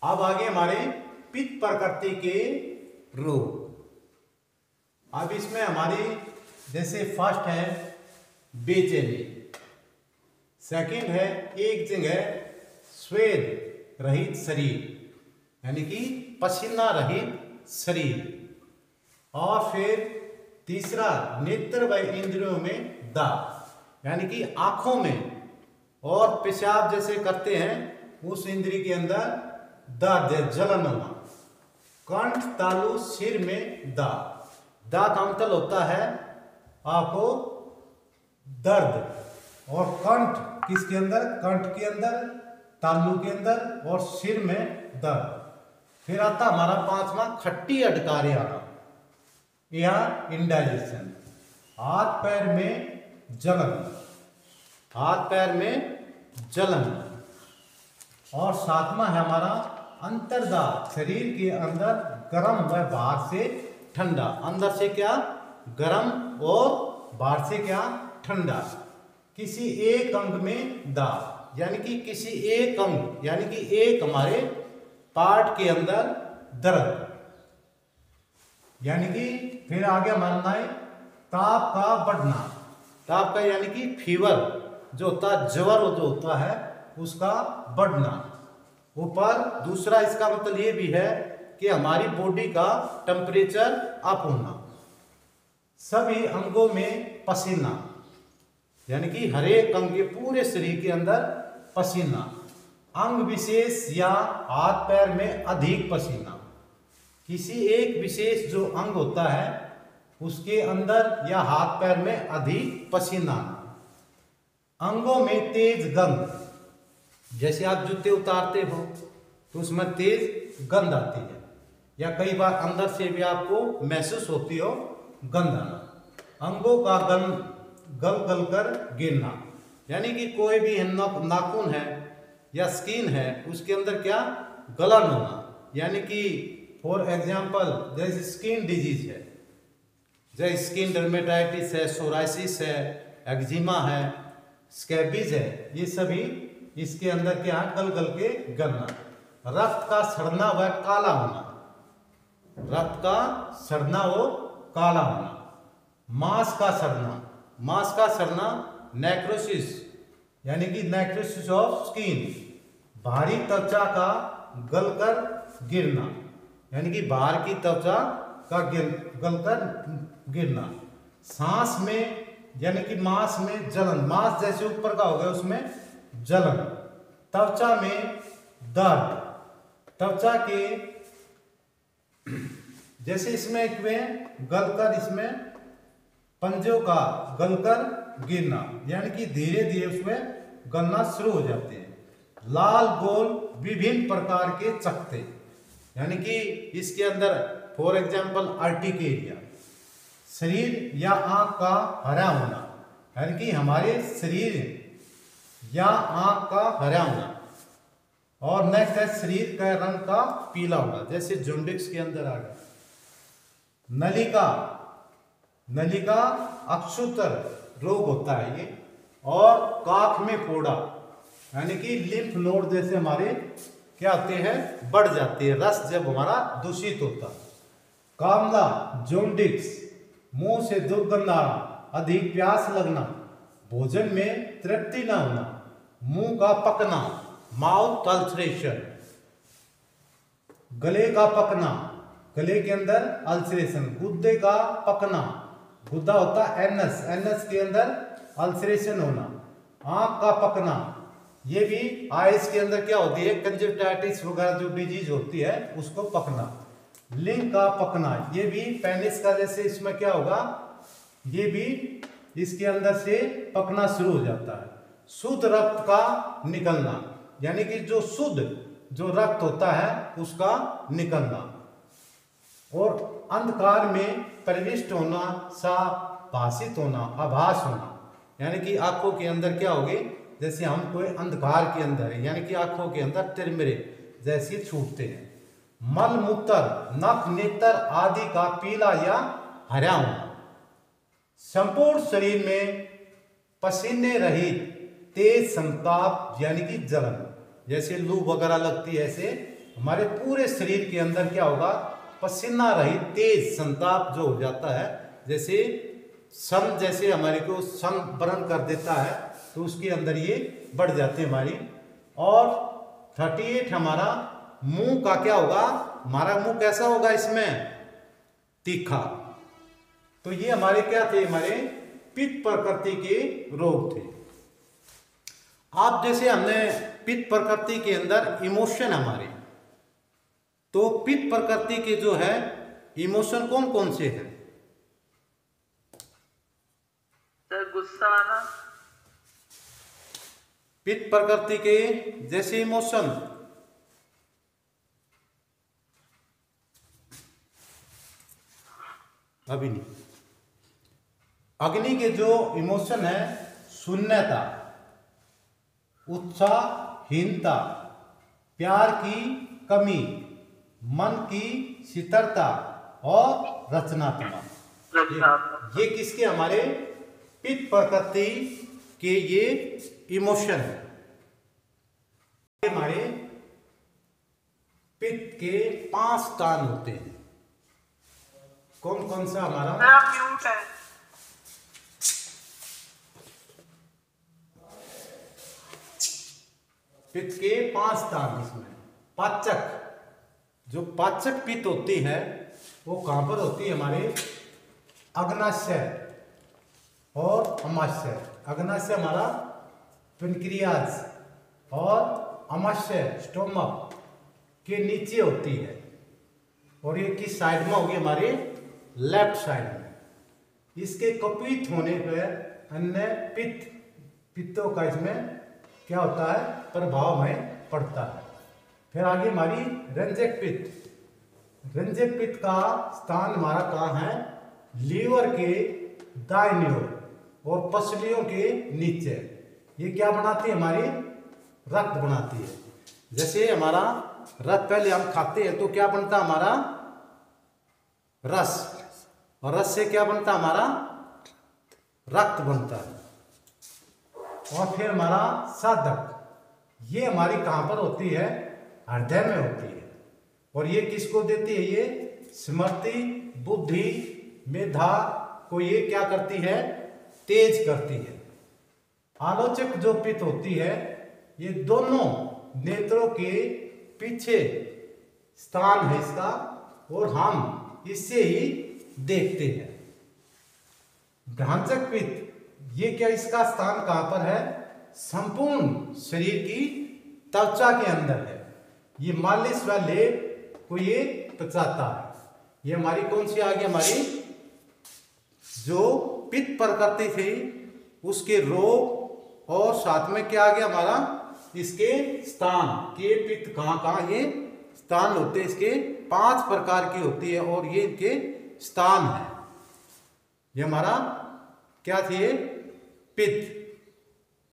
अब आगे हमारे पित्त प्रकृति के रोग। अब इसमें हमारी जैसे फर्स्ट है बेचैनी, सेकंड है एक जगह स्वेद रहित शरीर यानी कि पसीना रहित शरीर, और फिर तीसरा नेत्र व इंद्रियों में दाग यानी कि आंखों में और पेशाब जैसे करते हैं उस इंद्रिय के अंदर दर्द है, जलन होना। कंठ तालु सिर में दाग, दाग का मतलब होता है आपको दर्द, और कंठ किसके अंदर, कंठ के अंदर, तालु के अंदर और सिर में दर्द। फिर आता हमारा पांचवा खट्टी अडकारी आना या इंडाइजेशन, हाथ पैर में जलन, हाथ पैर में जलन। और सातवां है हमारा अंतर्दाह, शरीर के अंदर गर्म व बाहर से ठंडा, अंदर से क्या गर्म और बाहर से क्या ठंडा। किसी एक अंग में दाग यानी कि किसी एक अंग यानी कि एक हमारे पार्ट के अंदर दर्द यानी कि। फिर आगे मानना है ताप का बढ़ना, ताप का यानी कि फीवर जो होता है, ज्वर जो होता है उसका बढ़ना ऊपर। दूसरा इसका मतलब ये भी है कि हमारी बॉडी का टेम्परेचर अप होना, सभी अंगों में पसीना यानी कि हर एक अंग के पूरे शरीर के अंदर पसीना, अंग विशेष या हाथ पैर में अधिक पसीना, किसी एक विशेष जो अंग होता है उसके अंदर या हाथ पैर में अधिक पसीना, अंगों में तेज गंध, जैसे आप जूते उतारते हो तो उसमें तेज गंध आती है, या कई बार अंदर से भी आपको महसूस होती हो गंध आना। अंगों का गल गल कर गिरना यानी कि कोई भी नाखून है या स्किन है उसके अंदर क्या गलन होना, यानी कि फॉर एग्जाम्पल जैसे स्किन डिजीज है, जैसे स्किन डर्मेटाइटिस है, सोराइसिस है, एक्जिमा है, स्कैबीज है, ये सभी इसके अंदर क्या गल गल के गिरना। रक्त का सड़ना व काला होना, रक्त का सड़ना व काला होना। मांस का सड़ना, मांस का सड़ना नेक्रोसिस यानी कि नेक्रोसिस ऑफ स्किन, भारी त्वचा का गलकर गिरना यानी कि बाहर की त्वचा का गलकर गिरना। सांस में यानी कि मांस में जलन, मांस जैसे ऊपर का हो गया उसमें जलन। त्वचा में दर्द, त्वचा के जैसे इसमें गलकर, इसमें पंजों का गलकर गिरना यानी कि धीरे धीरे उसमें गलना शुरू हो जाते हैं। लाल गोल विभिन्न प्रकार के चकते यानी कि इसके अंदर फॉर एग्जाम्पल अर्टिकेरिया, शरीर या आंख का हरा होना यानी कि हमारे शरीर या आंख का हरा होना। और नेक्स्ट है शरीर का रंग का पीला होना, जैसे जोंडिस के अंदर आ गया। नलिका, नलिका अक्षुतर रोग होता है ये। और काख में फोड़ा यानी कि लिम्फ नोड जैसे हमारे क्या होते हैं बढ़ जाते हैं, रस जब हमारा दूषित होता। कामला जोंडिस, मुंह से दुर्गंध आना, अधिक प्यास लगना, भोजन में तृप्ति न होना, मुंह का पकना, माउथ अल्सरेशन, गले का पकना, गले के अंदर अल्सरेशन, गुद्दे का पकना, गुद्दा होता है एनस, एनस के अंदर अल्सरेशन होना, आंख का पकना, ये भी आइस के अंदर क्या होती है कंजक्टिवाइटिस वगैरह जो डिजीज होती है उसको पकना। लिंग का पकना, ये भी पेनिस का जैसे इसमें क्या होगा, ये भी इसके अंदर से पकना शुरू हो जाता है। शुद्ध रक्त का निकलना यानी कि जो शुद्ध जो रक्त होता है उसका निकलना। और अंधकार में प्रविष्ट होना, साफ भाषित होना, आभास होना यानी कि आंखों के अंदर क्या होगी, जैसे हम कोई अंधकार के अंदर है यानी कि आंखों के अंदर तिरमिरे जैसे छूटते हैं। मल मूत्र, नख, नेत्र आदि का पीला या हरा होना। संपूर्ण शरीर में पसीने रहित तेज संताप यानी कि जलन, जैसे लू वगैरह लगती है ऐसे हमारे पूरे शरीर के अंदर क्या होगा, पसीना रहित तेज संताप जो हो जाता है, जैसे सन जैसे हमारे को सन बर्न कर देता है, तो उसके अंदर ये बढ़ जाते हैं हमारी। और 38 हमारा मुंह का क्या होगा, हमारा मुंह कैसा होगा, इसमें तीखा। तो ये हमारे क्या थे, हमारे पित्त प्रकृति के रोग थे। आप जैसे हमने पित्त प्रकृति के अंदर इमोशन हमारे, तो पित्त प्रकृति के जो है इमोशन कौन कौन से हैं? गुस्सा आना। पित्त प्रकृति के जैसे इमोशन, अभी नहीं। अग्नि के जो इमोशन है, शून्यता, उत्साहहीनता, प्यार की कमी, मन की शीतलता और रचनात्मक। ये किसके, हमारे पित्त प्रकृति के ये इमोशन है। हमारे पित्त के 5 स्थान होते हैं। कौन कौन सा हमारा? म्यूट है। पित्त के 5 स्थान, इसमें पाचक, जो पाचक पित्त होती है वो कहां पर होती है, हमारे अग्नाशय और अमाशय। अग्नाशय हमारा पेनक्रियाज और अमाशय स्टोमक के नीचे होती है। और ये किस साइड में होगी, हमारे लेफ्ट साइड में। इसके कपित होने पर अन्य पित्तों का इसमें क्या होता है, प्रभाव में पड़ता है। फिर आगे हमारी रंजक पित्त। रंजक पित्त का स्थान हमारा कहाँ है, लीवर के दाहिनी ओर और पसलियों के नीचे। ये क्या बनाती है, हमारी रक्त बनाती है। जैसे हमारा रक्त पहले हम खाते हैं तो क्या बनता है, हमारा रस, और रस से क्या बनता है, हमारा रक्त बनता है। और फिर हमारा साधक, ये हमारी कहां पर होती है, हृदय में होती है। और ये किसको देती है, ये स्मृति, बुद्धि, मेधा को ये क्या करती है, तेज करती है। आलोचक जो पित्त होती है, ये दोनों नेत्रों के पीछे स्थान है इसका, और हम इससे ही देखते हैं। भ्रांजक पित्त, ये क्या, इसका स्थान कहां पर है, संपूर्ण शरीर की त्वचा के अंदर है। ये मालिश व लेप को ये पचाता है। ये हमारी कौन सी आ गई, हमारी जो पित्त प्रकृति थी उसके रोग, और साथ में क्या आ गया हमारा, इसके स्थान के पित्त कहां कहां ये स्थान होते हैं। इसके 5 प्रकार की होती है और ये इनके स्थान है। ये हमारा क्या थी, पित्त।